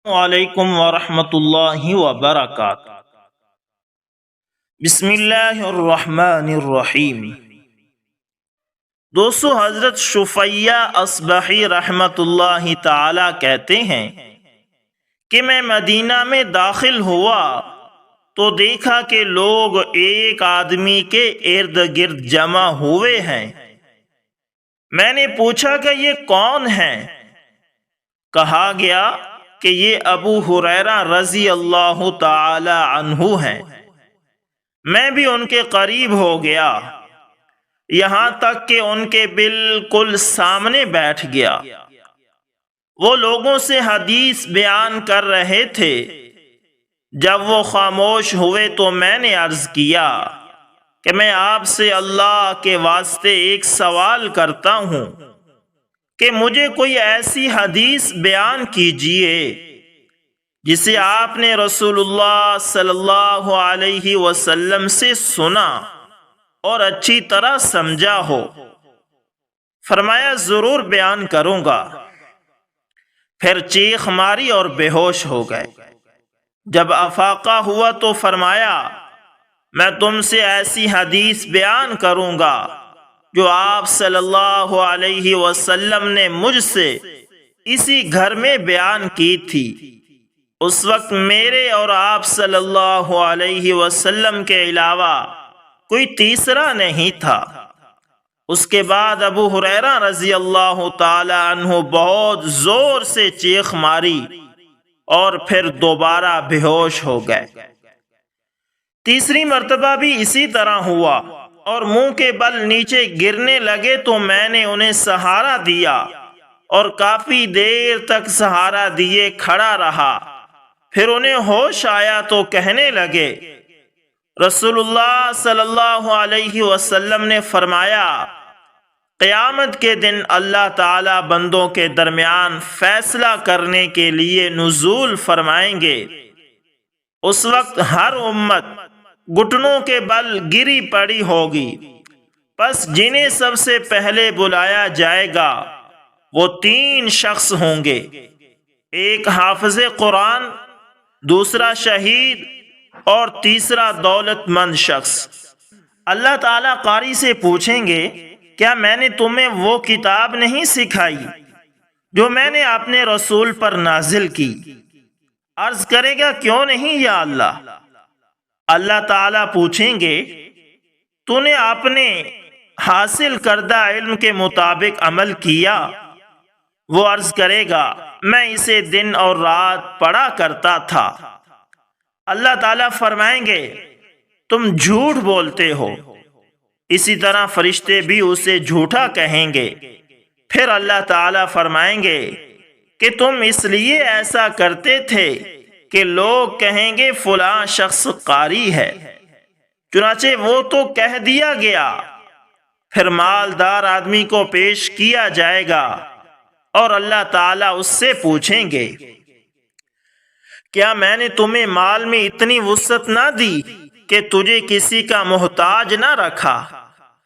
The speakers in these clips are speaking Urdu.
علیکم ورحمۃ اللہ وبرکاتہ۔ بسم اللہ الرحمن الرحیم۔ دوستو، حضرت شفیع اصبحی رحمۃ اللہ تعالی کہتے ہیں کہ میں مدینہ میں داخل ہوا تو دیکھا کہ لوگ ایک آدمی کے ارد گرد جمع ہوئے ہیں۔ میں نے پوچھا کہ یہ کون ہے؟ کہا گیا کہ یہ ابو ہریرہ رضی اللہ تعالی عنہ ہیں۔ میں بھی ان کے قریب ہو گیا، یہاں تک کہ ان کے بالکل سامنے بیٹھ گیا۔ وہ لوگوں سے حدیث بیان کر رہے تھے۔ جب وہ خاموش ہوئے تو میں نے عرض کیا کہ میں آپ سے اللہ کے واسطے ایک سوال کرتا ہوں کہ مجھے کوئی ایسی حدیث بیان کیجئے جسے آپ نے رسول اللہ صلی اللہ علیہ وسلم سے سنا اور اچھی طرح سمجھا ہو۔ فرمایا ضرور بیان کروں گا۔ پھر چیخ ماری اور بے ہوش ہو گئے۔ جب افاقہ ہوا تو فرمایا میں تم سے ایسی حدیث بیان کروں گا جو آپ صلی اللہ علیہ وسلم نے مجھ سے اسی گھر میں بیان کی تھی۔ اس وقت میرے اور آپ صلی اللہ علیہ وسلم کے علاوہ کوئی تیسرا نہیں تھا۔ اس کے بعد ابو ہریرہ رضی اللہ تعالی عنہ بہت زور سے چیخ ماری اور پھر دوبارہ بے ہوش ہو گئے۔ تیسری مرتبہ بھی اسی طرح ہوا اور منہ کے بل نیچے گرنے لگے تو میں نے انہیں سہارا دیا اور کافی دیر تک سہارا دیے کھڑا رہا۔ پھر انہیں ہوش آیا تو کہنے لگے رسول اللہ صلی اللہ علیہ وسلم نے فرمایا قیامت کے دن اللہ تعالی بندوں کے درمیان فیصلہ کرنے کے لیے نزول فرمائیں گے۔ اس وقت ہر امت گھٹنوں کے بل گری پڑی ہوگی۔ پس جنہیں سب سے پہلے بلایا جائے گا وہ 3 شخص ہوں گے، ایک حافظ قرآن، دوسرا شہید اور تیسرا دولت مند شخص۔ اللہ تعالیٰ قاری سے پوچھیں گے کیا میں نے تمہیں وہ کتاب نہیں سکھائی جو میں نے اپنے رسول پر نازل کی؟ عرض کرے گا کیوں نہیں یا اللہ؟ اللہ تعالیٰ پوچھیں گے تو نے اپنے حاصل کردہ علم کے مطابق عمل کیا؟ وہ عرض کرے گا میں اسے دن اور رات پڑھا کرتا تھا۔ اللہ تعالیٰ فرمائیں گے تم جھوٹ بولتے ہو۔ اسی طرح فرشتے بھی اسے جھوٹا کہیں گے۔ پھر اللہ تعالیٰ فرمائیں گے کہ تم اس لیے ایسا کرتے تھے کہ لوگ کہیں گے فلاں شخص قاری ہے، چنانچہ وہ تو کہہ دیا گیا۔ پھر مالدار آدمی کو پیش کیا جائے گا اور اللہ تعالیٰ اس سے پوچھیں گے کیا میں نے تمہیں مال میں اتنی وسعت نہ دی کہ تجھے کسی کا محتاج نہ رکھا؟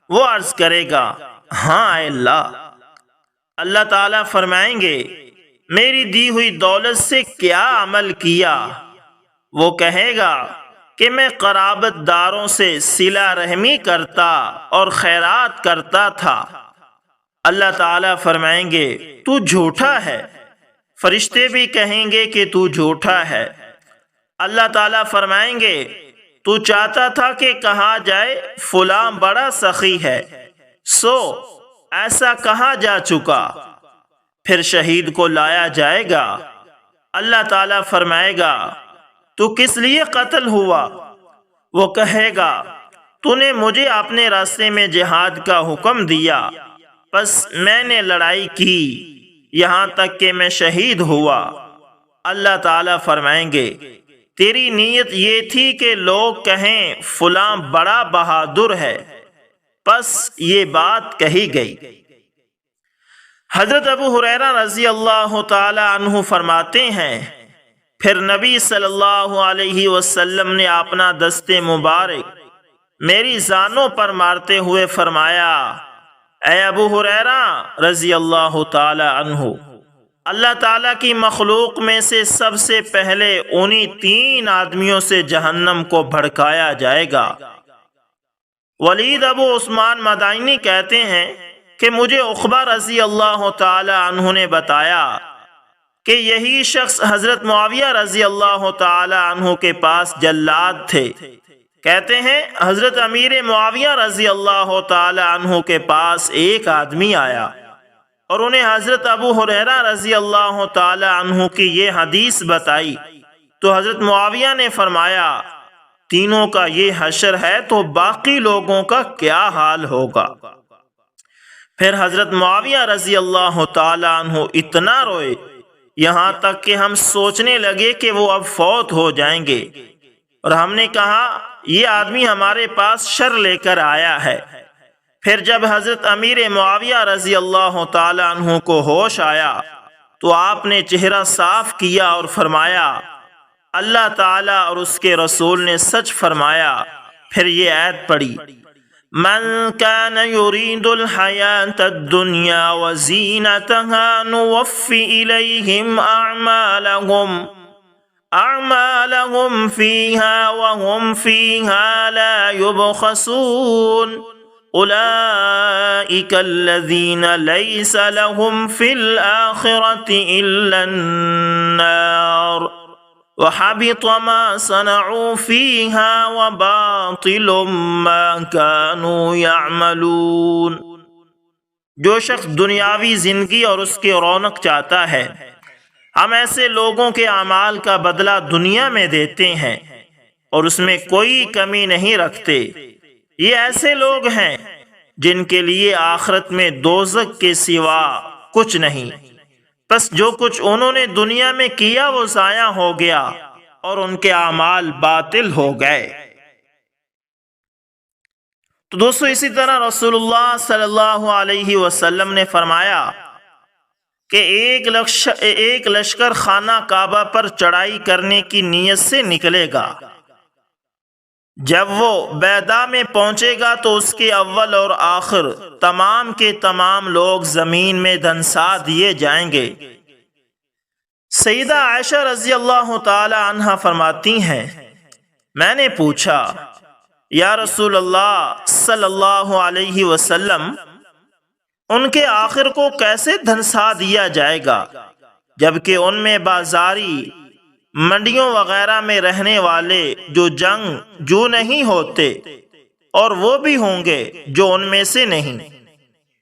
وہ عرض کرے گا ہاں اے اللہ۔ اللہ تعالیٰ فرمائیں گے میری دی ہوئی دولت سے کیا عمل کیا؟ وہ کہے گا کہ میں قرابت داروں سے صلہ رحمی کرتا اور خیرات کرتا تھا۔ اللہ تعالیٰ فرمائیں گے تو جھوٹا ہے۔ فرشتے بھی کہیں گے کہ تو جھوٹا ہے۔ اللہ تعالیٰ فرمائیں گے تو چاہتا تھا کہ کہا جائے فلاں بڑا سخی ہے، سو ایسا کہا جا چکا۔ پھر شہید کو لایا جائے گا۔ اللہ تعالیٰ فرمائے گا تو کس لیے قتل ہوا؟ وہ کہے گا تو نے مجھے اپنے راستے میں جہاد کا حکم دیا، بس میں نے لڑائی کی یہاں تک کہ میں شہید ہوا۔ اللہ تعالیٰ فرمائیں گے تیری نیت یہ تھی کہ لوگ کہیں فلاں بڑا بہادر ہے، بس یہ بات کہی گئی۔ حضرت ابو ہریرہ رضی اللہ تعالی عنہ فرماتے ہیں پھر نبی صلی اللہ علیہ وسلم نے اپنا دست مبارک میری زانوں پر مارتے ہوئے فرمایا اے ابو ہریرہ رضی اللہ تعالی عنہ، اللہ تعالیٰ کی مخلوق میں سے سب سے پہلے انہی 3 آدمیوں سے جہنم کو بھڑکایا جائے گا۔ ولید ابو عثمان مدائنی کہتے ہیں کہ مجھے عقبہ رضی اللہ تعالی عنہ نے بتایا کہ یہی شخص حضرت معاویہ رضی اللہ تعالی عنہ کے پاس جلاد تھے۔ کہتے ہیں حضرت امیر معاویہ رضی اللہ تعالی عنہ کے پاس ایک آدمی آیا اور انہیں حضرت ابو ہریرہ رضی اللہ تعالی عنہ کی یہ حدیث بتائی، تو حضرت معاویہ نے فرمایا تینوں کا یہ حشر ہے تو باقی لوگوں کا کیا حال ہوگا؟ پھر حضرت معاویہ رضی اللہ تعالی عنہ اتنا روئے یہاں تک کہ ہم سوچنے لگے کہ وہ اب فوت ہو جائیں گے، اور ہم نے کہا یہ آدمی ہمارے پاس شر لے کر آیا ہے۔ پھر جب حضرت امیر معاویہ رضی اللہ تعالی عنہ کو ہوش آیا تو آپ نے چہرہ صاف کیا اور فرمایا اللہ تعالیٰ اور اس کے رسول نے سچ فرمایا۔ پھر یہ آیت پڑھی من كان يريد الحياة الدنيا وزينتها نوفي إليهم أعمالهم فيها وهم فيها لا يبخسون أولئك الذين ليس لهم في الآخرة إلا النار وحبط ما صنعوا فيها وباطل ما كانوا يعملون۔ جو شخص دنیاوی زندگی اور اس کی رونق چاہتا ہے، ہم ایسے لوگوں کے اعمال کا بدلہ دنیا میں دیتے ہیں اور اس میں کوئی کمی نہیں رکھتے۔ یہ ایسے لوگ ہیں جن کے لیے آخرت میں دوزخ کے سوا کچھ نہیں، بس جو کچھ انہوں نے دنیا میں کیا وہ ضائع ہو گیا اور ان کے اعمال باطل ہو گئے۔ تو دوستو اسی طرح رسول اللہ صلی اللہ علیہ وسلم نے فرمایا کہ ایک لشکر خانہ کعبہ پر چڑھائی کرنے کی نیت سے نکلے گا، جب وہ بیضا میں پہنچے گا تو اس کے اول اور آخر تمام کے تمام لوگ زمین میں دھنسا دیے جائیں گے۔ سیدہ عائشہ رضی اللہ تعالی عنہا فرماتی ہیں میں نے پوچھا یا رسول اللہ صلی اللہ علیہ وسلم ان کے آخر کو کیسے دھنسا دیا جائے گا جبکہ ان میں بازاری منڈیوں وغیرہ میں رہنے والے جو جنگجو نہیں ہوتے، اور وہ بھی ہوں گے جو ان میں سے نہیں۔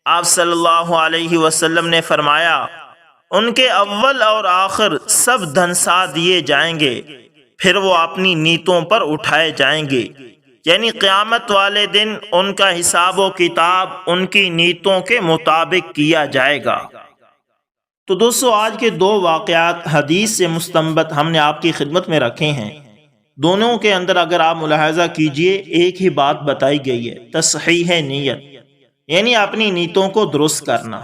آپ صلی اللہ علیہ وسلم نے فرمایا ان کے اول اور آخر سب دھنسا دیے جائیں گے، پھر وہ اپنی نیتوں پر اٹھائے جائیں گے، یعنی قیامت والے دن ان کا حساب و کتاب ان کی نیتوں کے مطابق کیا جائے گا۔ تو دوستو آج کے 2 واقعات حدیث سے مستنبط ہم نے آپ کی خدمت میں رکھے ہیں۔ دونوں کے اندر اگر آپ ملاحظہ کیجئے ایک ہی بات بتائی گئی ہے، تصحیح نیت، یعنی اپنی نیتوں کو درست کرنا۔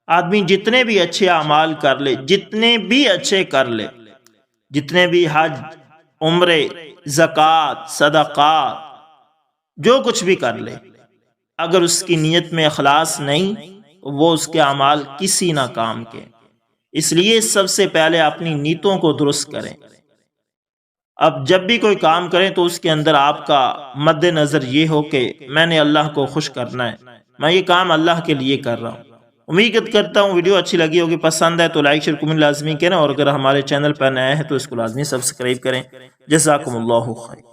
آدمی جتنے بھی اچھے اعمال کر لے، جتنے بھی اچھے کر لے، جتنے بھی حج، عمرے، زکوٰۃ، صدقات، جو کچھ بھی کر لے، اگر اس کی نیت میں اخلاص نہیں وہ اس کے اعمال کسی نہ کام کے۔ اس لیے سب سے پہلے اپنی نیتوں کو درست کریں۔ اب جب بھی کوئی کام کریں تو اس کے اندر آپ کا مد نظر یہ ہو کہ میں نے اللہ کو خوش کرنا ہے، میں یہ کام اللہ کے لیے کر رہا ہوں۔ امید کرتا ہوں ویڈیو اچھی لگی ہوگی، پسند ہے تو لائک شیئر کمنٹ لازمی کریں، اور اگر ہمارے چینل پر نئے ہیں تو اس کو لازمی سبسکرائب کریں۔ جزاکم اللہ خیر۔